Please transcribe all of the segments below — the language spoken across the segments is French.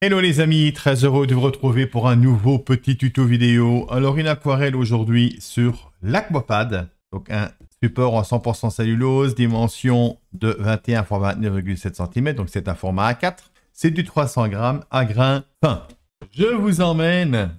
Hello les amis, très heureux de vous retrouver pour un nouveau petit tuto vidéo. Alors une aquarelle aujourd'hui sur l'Aquapad, donc un support en 100% cellulose, dimension de 21 x 29,7 cm, donc c'est un format A4. C'est du 300 grammes à grain fin. Je vous emmène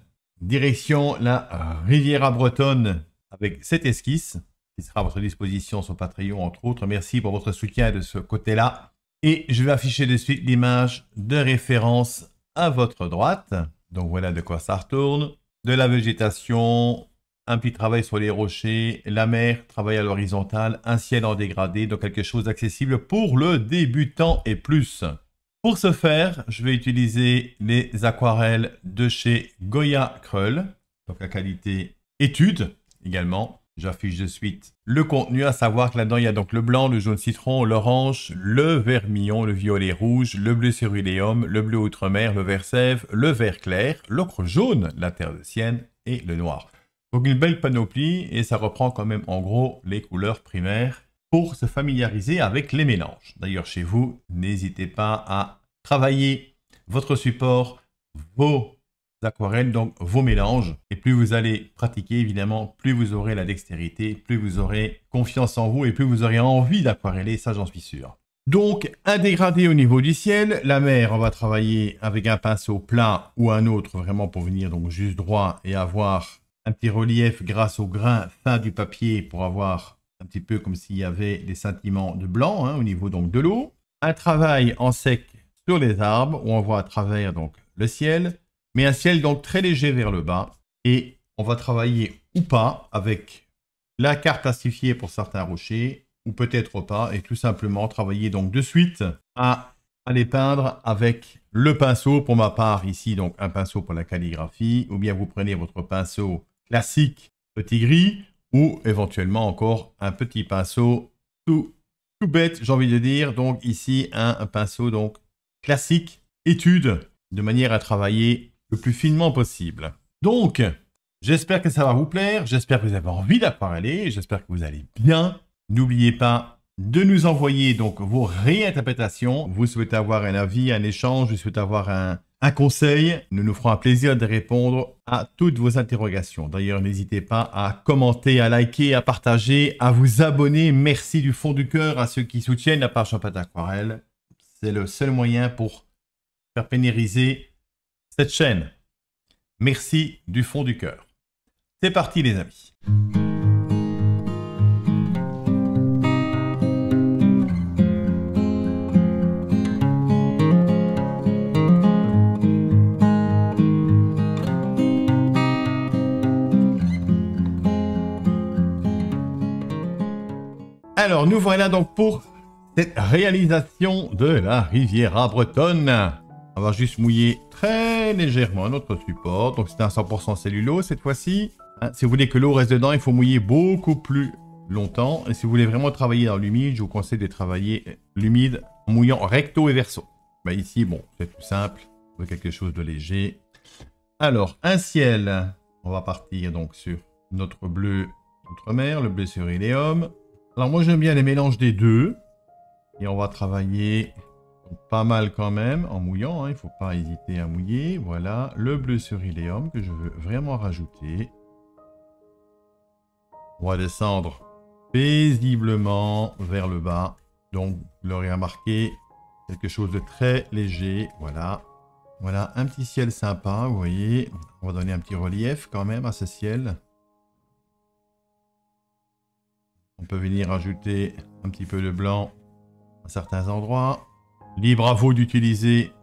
direction la Riviera bretonne avec cette esquisse qui sera à votre disposition sur Patreon entre autres. Merci pour votre soutien de ce côté-là. Et je vais afficher de suite l'image de référence à votre droite. Donc voilà de quoi ça retourne. De la végétation, un petit travail sur les rochers, la mer, travail à l'horizontale, un ciel en dégradé, donc quelque chose d'accessible pour le débutant et plus. Pour ce faire, je vais utiliser les aquarelles de chez Goya Crull, donc la qualité étude également. J'affiche de suite le contenu, à savoir que là-dedans, il y a donc le blanc, le jaune citron, l'orange, le vermillon, le violet rouge, le bleu céruléum, le bleu outremer, le vert sève, le vert clair, l'ocre jaune, la terre de sienne et le noir. Donc une belle panoplie et ça reprend quand même en gros les couleurs primaires pour se familiariser avec les mélanges. D'ailleurs, chez vous, n'hésitez pas à travailler votre support, vos aquarelles, donc vos mélanges. Et plus vous allez pratiquer, évidemment, plus vous aurez la dextérité, plus vous aurez confiance en vous et plus vous aurez envie d'aquareller, ça j'en suis sûr. Donc, un dégradé au niveau du ciel. La mer, on va travailler avec un pinceau plat ou un autre, vraiment pour venir donc juste droit et avoir un petit relief grâce au grain fin du papier pour avoir un petit peu comme s'il y avait des scintillements de blanc au niveau donc de l'eau. Un travail en sec sur les arbres où on voit à travers donc le ciel. Mais un ciel donc très léger vers le bas. Et on va travailler ou pas avec la carte plastifiée pour certains rochers, ou peut-être pas, et tout simplement travailler donc de suite à les peindre avec le pinceau. Pour ma part, ici, donc un pinceau pour la calligraphie, ou bien vous prenez votre pinceau classique petit gris, ou éventuellement encore un petit pinceau tout bête, j'ai envie de dire. Donc ici, un pinceau donc classique étude, de manière à travailler le plus finement possible. Donc, j'espère que ça va vous plaire, j'espère que vous avez envie d'aquareller, j'espère que vous allez bien. N'oubliez pas de nous envoyer donc vos réinterprétations. Vous souhaitez avoir un avis, un échange, vous souhaitez avoir un conseil. Nous nous ferons un plaisir de répondre à toutes vos interrogations. D'ailleurs, n'hésitez pas à commenter, à liker, à partager, à vous abonner. Merci du fond du cœur à ceux qui soutiennent la page Champagne d'Aquarelle. C'est le seul moyen pour faire pérenniser cette chaîne. Merci du fond du cœur. C'est parti les amis. Alors nous voilà donc pour cette réalisation de la Riviera bretonne. On va juste mouiller très légèrement notre support. Donc c'est un 100% cellulose cette fois-ci. Si vous voulez que l'eau reste dedans, il faut mouiller beaucoup plus longtemps. Et si vous voulez vraiment travailler dans l'humide, je vous conseille de travailler l'humide en mouillant recto et verso. Ben ici, bon, c'est tout simple. On veut quelque chose de léger. Alors, un ciel. On va partir donc sur notre bleu outremer, le bleu céruléum. Alors moi j'aime bien les mélanges des deux. Et on va travailler pas mal quand même en mouillant, il ne faut pas hésiter à mouiller. Voilà, le bleu céruléum que je veux vraiment rajouter. On va descendre paisiblement vers le bas. Donc, vous l'aurez remarqué, quelque chose de très léger. Voilà. Voilà, un petit ciel sympa, vous voyez. On va donner un petit relief quand même à ce ciel. On peut venir ajouter un petit peu de blanc à certains endroits. Libre à vous d'utiliser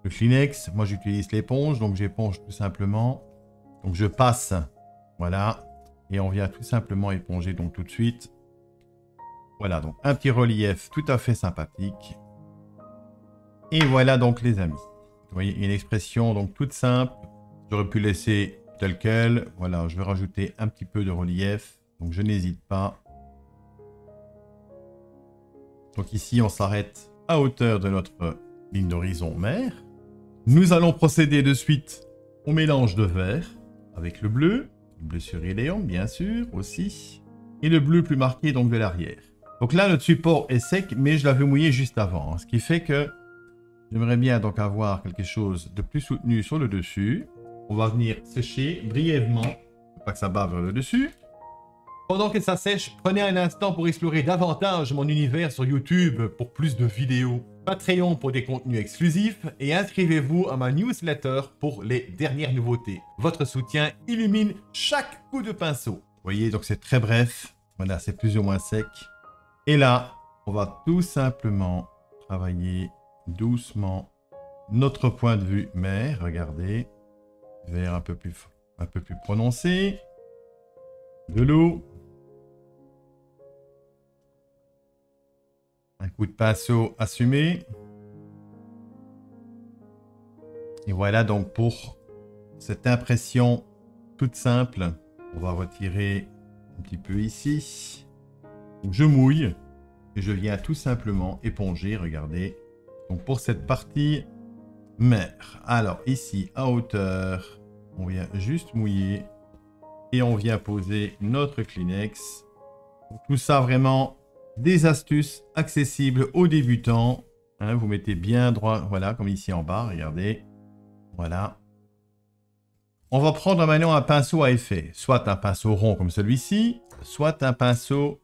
le Kleenex. Moi, j'utilise l'éponge, donc j'éponge tout simplement. Donc, je passe, voilà. Et on vient tout simplement éponger donc tout de suite. Voilà, donc un petit relief tout à fait sympathique. Et voilà donc les amis. Vous voyez, une expression donc toute simple. J'aurais pu laisser tel quel. Voilà, je vais rajouter un petit peu de relief. Donc, je n'hésite pas. Donc ici, on s'arrête à hauteur de notre ligne d'horizon mer. Nous allons procéder de suite au mélange de vert avec le bleu céruléum bien sûr aussi, et le bleu plus marqué donc de l'arrière. Donc là, notre support est sec, mais je l'avais mouillé juste avant, ce qui fait que J'aimerais bien donc avoir quelque chose de plus soutenu sur le dessus. On va venir sécher brièvement, pour pas que ça bave vers le dessus. Pendant que ça sèche, prenez un instant pour explorer davantage mon univers sur YouTube pour plus de vidéos, Patreon pour des contenus exclusifs et inscrivez-vous à ma newsletter pour les dernières nouveautés. Votre soutien illumine chaque coup de pinceau. Vous voyez, donc c'est très bref. Voilà, c'est plus ou moins sec. Et là, on va tout simplement travailler doucement notre point de vue mer. Regardez, vert un peu plus prononcé. De l'eau. Un coup de pinceau assumé. Et voilà donc pour cette impression toute simple. On va retirer un petit peu ici. Donc je mouille et je viens tout simplement éponger, regardez. Donc pour cette partie mer. Alors ici à hauteur, on vient juste mouiller et on vient poser notre Kleenex. Donc, tout ça vraiment des astuces accessibles aux débutants. Hein, vous mettez bien droit, voilà, comme ici en bas, regardez. Voilà. On va prendre maintenant un pinceau à effet. Soit un pinceau rond comme celui-ci, soit un pinceau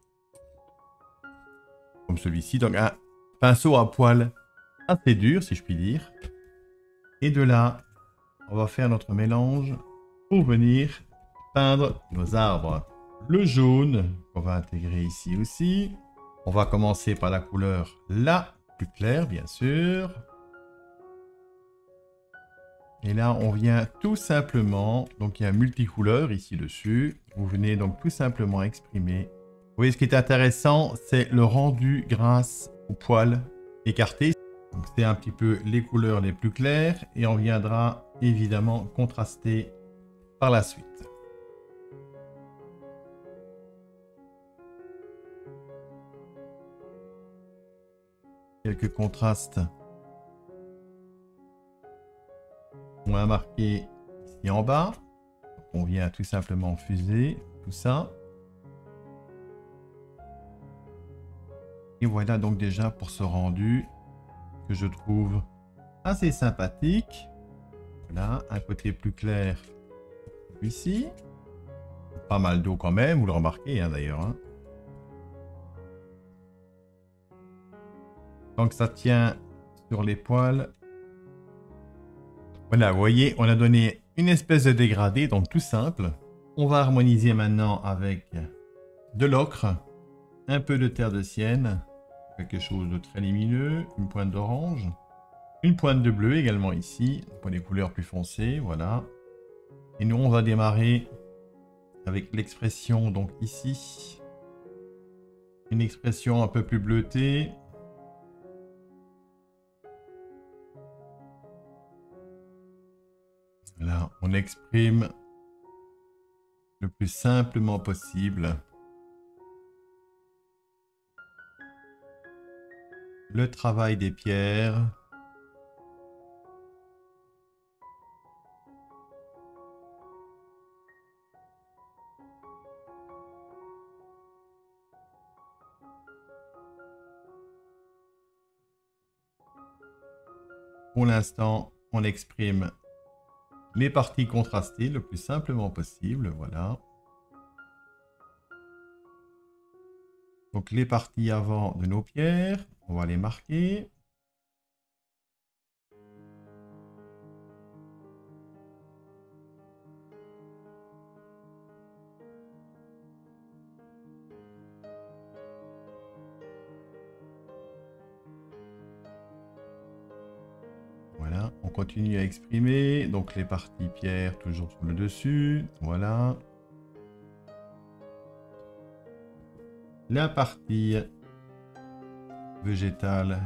comme celui-ci. Donc un pinceau à poil assez dur, si je puis dire. Et de là, on va faire notre mélange pour venir peindre nos arbres. Le jaune, qu'on va intégrer ici aussi. On va commencer par la couleur la plus claire, bien sûr. Et là, on vient tout simplement, donc il y a un multicouleur ici dessus. Vous venez donc tout simplement exprimer. Vous voyez, ce qui est intéressant, c'est le rendu grâce au poil écarté. Donc c'est un petit peu les couleurs les plus claires et on viendra évidemment contraster par la suite. Quelques contrastes moins marqués ici en bas. Donc on vient tout simplement fuser tout ça. Et voilà donc déjà pour ce rendu que je trouve assez sympathique. Voilà, un côté plus clair ici. Pas mal d'eau quand même, vous le remarquez hein, d'ailleurs. Hein. Donc ça tient sur les poils. Voilà, vous voyez, on a donné une espèce de dégradé, donc tout simple. On va harmoniser maintenant avec de l'ocre, un peu de terre de sienne, quelque chose de très lumineux, une pointe d'orange, une pointe de bleu également ici, pour les couleurs plus foncées, voilà. Et nous, on va démarrer avec l'expression, donc ici, une expression un peu plus bleutée. Là, on exprime le plus simplement possible le travail des pierres. Pour l'instant, on exprime les parties contrastées le plus simplement possible, voilà. Donc les parties avant de nos pierres, on va les marquer. Voilà, on continue à exprimer. Donc les parties pierres toujours sur le dessus, voilà. La partie végétale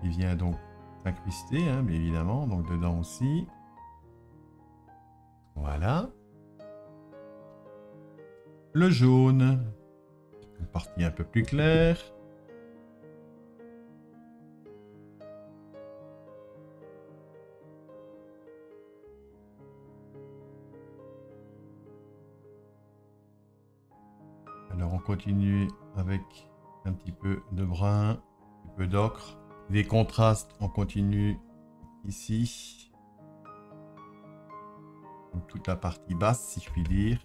qui vient donc s'incruster, hein, bien évidemment, donc dedans aussi. Voilà. Le jaune, une partie un peu plus claire. Alors on continue avec un petit peu de brun, un petit peu d'ocre. Les contrastes, on continue ici. Donc, toute la partie basse, si je puis dire.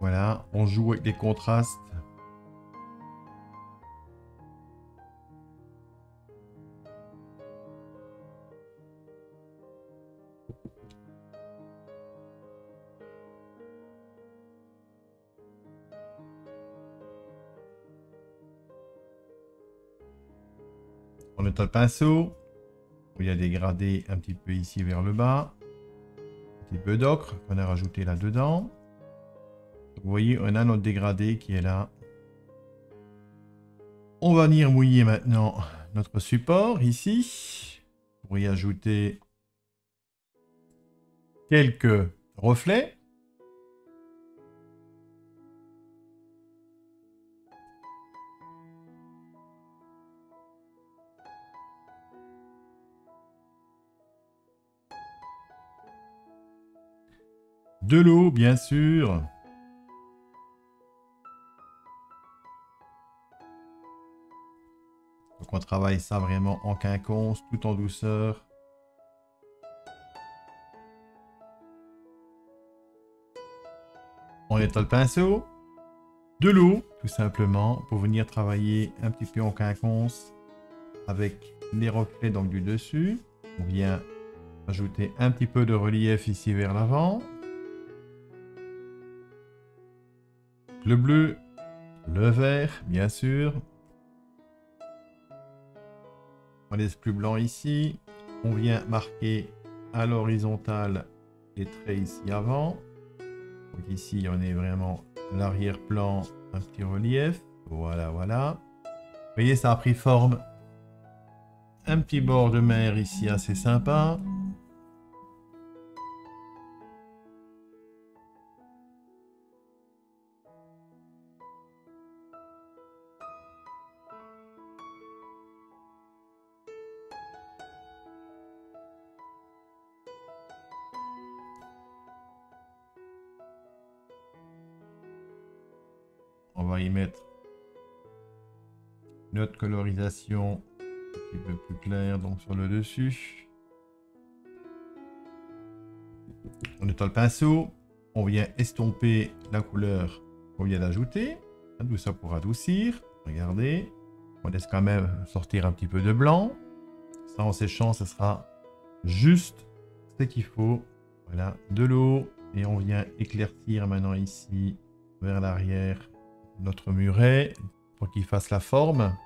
Voilà, on joue avec les contrastes. On nettoie le pinceau. Il y a des gradés un petit peu ici vers le bas. Un petit peu d'ocre qu'on a rajouté là-dedans. Vous voyez, on a notre dégradé qui est là. On va venir mouiller maintenant notre support ici. Pour y ajouter quelques reflets. De l'eau, bien sûr. Donc on travaille ça vraiment en quinconce, tout en douceur. On étale le pinceau. De l'eau, tout simplement, pour venir travailler un petit peu en quinconce avec les reflets donc du dessus. On vient ajouter un petit peu de relief ici vers l'avant. Le bleu, le vert, bien sûr. On laisse plus blanc ici. On vient marquer à l'horizontale les traits ici avant. Donc ici, on est vraiment l'arrière-plan, un petit relief. Voilà, voilà. Vous voyez, ça a pris forme. Un petit bord de mer ici assez sympa. On va y mettre notre colorisation un petit peu plus claire donc sur le dessus. On nettoie le pinceau. On vient estomper la couleur qu'on vient d'ajouter. Tout ça pour adoucir. Regardez. On laisse quand même sortir un petit peu de blanc. Ça, en séchant, ce sera juste ce qu'il faut. Voilà, de l'eau. Et on vient éclaircir maintenant ici, vers l'arrière, notre muret pour qu'il fasse la forme.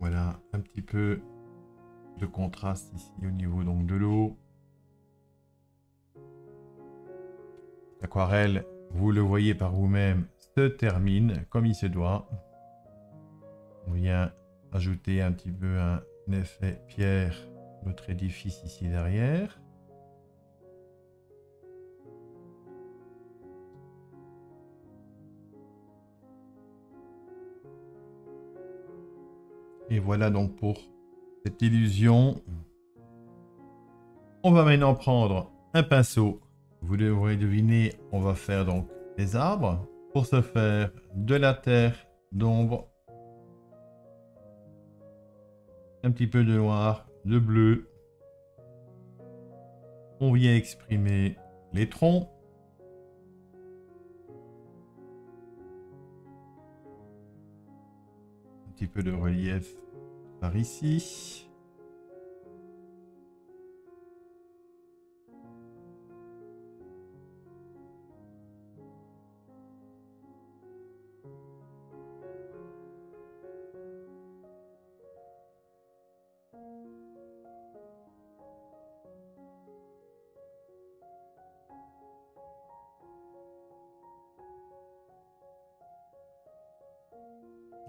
Voilà, un petit peu de contraste ici au niveau donc de l'eau. L'aquarelle, vous le voyez par vous-même, se termine comme il se doit. On vient ajouter un petit peu un effet pierre, notre édifice ici derrière. Et voilà donc pour cette illusion. On va maintenant prendre un pinceau. Vous devrez deviner, on va faire donc des arbres. Pour ce faire, de la terre d'ombre, un petit peu de noir, de bleu. On vient exprimer les troncs. Un petit peu de relief par ici.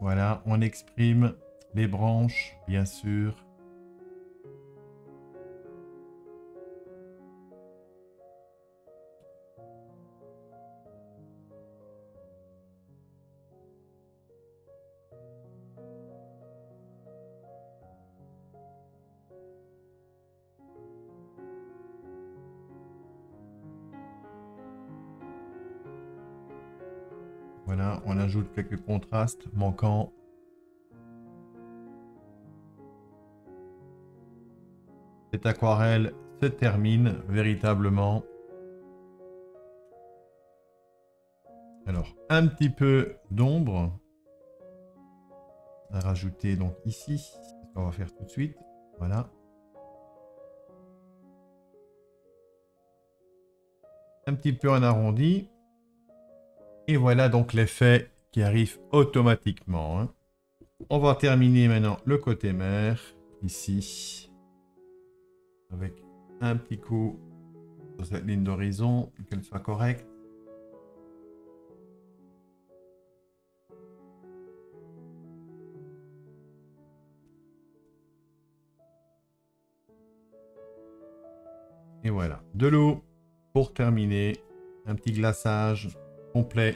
Voilà, on exprime les branches, bien sûr. Voilà, on ajoute quelques contrastes manquants. Cette aquarelle se termine véritablement. Alors, un petit peu d'ombre à rajouter donc ici. On va faire tout de suite. Voilà. Un petit peu en arrondi. Et voilà donc l'effet qui arrive automatiquement. Hein. On va terminer maintenant le côté mer, ici. Avec un petit coup sur cette ligne d'horizon, qu'elle soit correcte. Et voilà, de l'eau pour terminer. Un petit glaçage complet.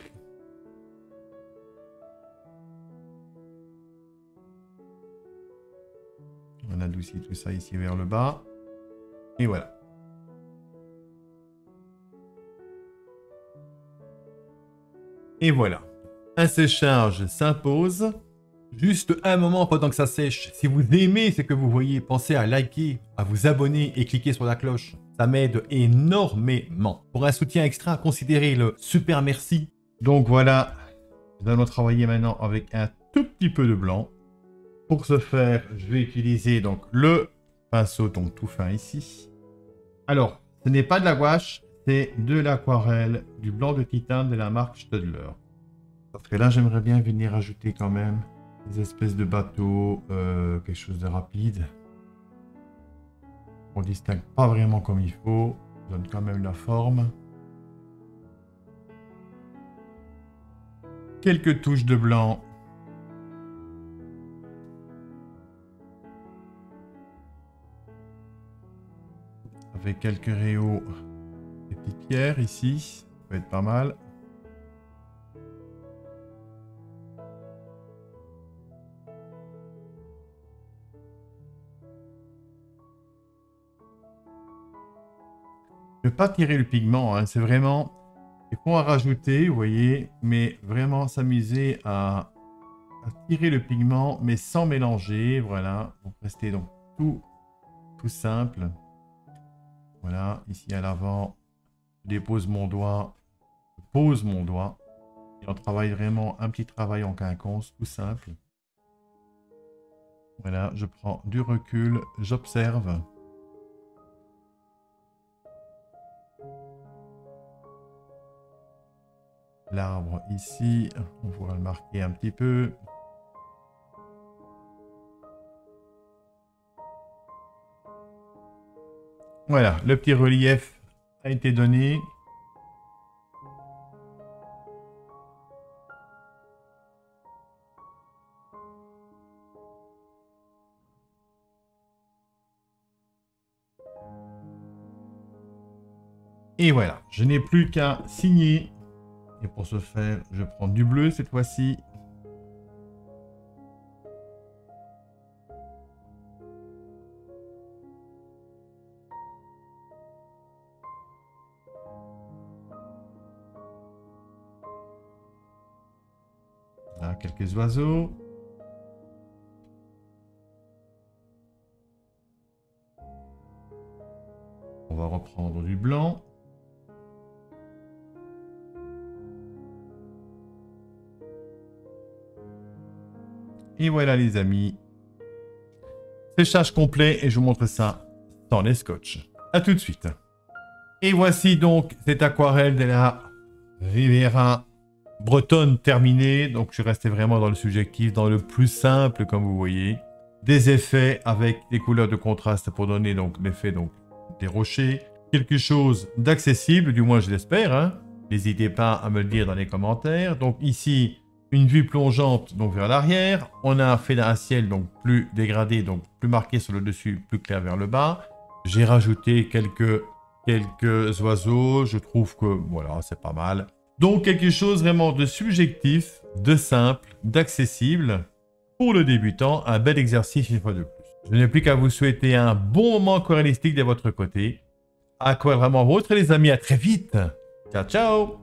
On adoucit tout ça ici vers le bas. Et voilà. Et voilà. Un séchage s'impose. Juste un moment pendant que ça sèche. Si vous aimez ce que vous voyez, pensez à liker, à vous abonner et cliquer sur la cloche. Ça m'aide énormément. Pour un soutien extra, considérez le super merci. Donc voilà, nous allons travailler maintenant avec un tout petit peu de blanc. Pour ce faire, je vais utiliser donc le pinceau donc tout fin ici. Alors, ce n'est pas de la gouache, c'est de l'aquarelle, du blanc de titane de la marque Staedtler. Parce que là, j'aimerais bien venir ajouter quand même des espèces de bateaux, quelque chose de rapide. On distingue pas vraiment comme il faut, on donne quand même la forme. Quelques touches de blanc. Avec quelques rayons, des petites pierres ici, ça peut être pas mal. Je ne vais pas tirer le pigment, hein, c'est vraiment des points à rajouter, vous voyez, mais vraiment s'amuser à tirer le pigment, mais sans mélanger, voilà, pour rester donc tout simple. Voilà, ici à l'avant, je dépose mon doigt, je pose mon doigt, et on travaille vraiment un petit travail en quinconce, tout simple. Voilà, je prends du recul, j'observe. L'arbre ici, on pourra le marquer un petit peu. Voilà, le petit relief a été donné. Et voilà, je n'ai plus qu'à signer. Et pour ce faire, je prends du bleu cette fois-ci. Là, quelques oiseaux. On va reprendre du blanc. Et voilà les amis. Séchage complet et je vous montre ça sans les scotch. A tout de suite. Et voici donc cette aquarelle de la Riviera bretonne terminée. Donc je suis resté vraiment dans le subjectif, dans le plus simple comme vous voyez. Des effets avec des couleurs de contraste pour donner donc l'effet donc des rochers. Quelque chose d'accessible, du moins je l'espère. Hein. N'hésitez pas à me le dire dans les commentaires. Donc ici, une vue plongeante donc vers l'arrière. On a fait un ciel donc plus dégradé, donc plus marqué sur le dessus, plus clair vers le bas. J'ai rajouté quelques oiseaux. Je trouve que voilà, c'est pas mal. Donc quelque chose vraiment de subjectif, de simple, d'accessible. Pour le débutant, un bel exercice une fois de plus. Je n'ai plus qu'à vous souhaiter un bon moment aquarellistique de votre côté. Aquarelle vraiment vôtre les amis, à très vite. Ciao ciao.